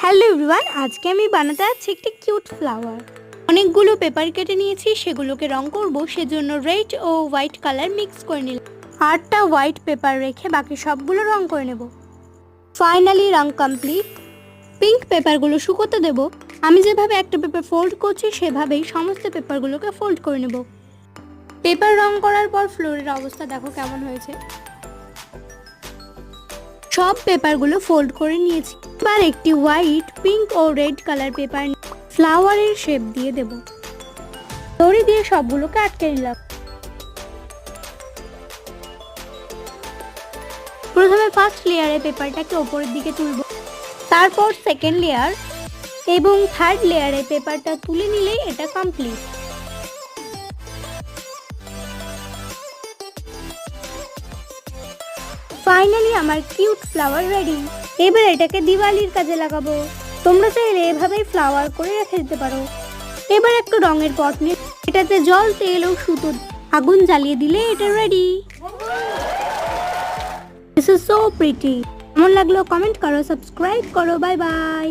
Hello everyone, আজকে আমি বানাতে যাচ্ছি একটি কিউট ফ্লাওয়ার। অনেকগুলো পেপার কেটে নিয়েছি, সেগুলোকে রং করব। সেজন্য রেড ও হোয়াইট কালার মিক্স করে নিলাম। 8টা হোয়াইট পেপার রেখে বাকি সবগুলো রং করে নেব। ফাইনালি রং কমপ্লিট। পিঙ্ক পেপারগুলো শুকোতে দেব। আমি যেভাবে একটা পেপার ফোল্ড করছি সেভাবেই সমস্ত পেপারগুলোকে ফোল্ড করে নেব। পেপার রং করার পর ফ্লোরের অবস্থা দেখো কেমন হয়েছে। সব পেপারগুলো ফোল্ড করে নিয়েছি। এবার একটি হোয়াইট, পিঙ্ক ও রেড কালার পেপার ফ্লাওয়ারের শেপ দিয়ে দেব। দড়ি দিয়ে সবগুলোকে আটকে নিলাম। প্রথমে ফার্স্ট লেয়ারে পেপারটাকে উপরের দিকে তুলব, তারপর সেকেন্ড লেয়ার এবং থার্ড লেয়ারে পেপারটা তুলে নিলেই এটা কমপ্লিট। ফাইনালি আমার কিউট ফ্লাওয়ার রেডি। এবার এটাকে দিওয়ালির কাজে লাগাবো। তোমরা চাইলে এভাবেই ফ্লাওয়ার করে রেখে দিতে পারো। এবার একটু রঙের পট নিয়ে এটাতে জল, তেল ও সুতো আগুন জ্বালিয়ে দিলে এটা ready. This is so pretty. কেমন লাগলো কমেন্ট করো, সাবস্ক্রাইব করো। Bye bye.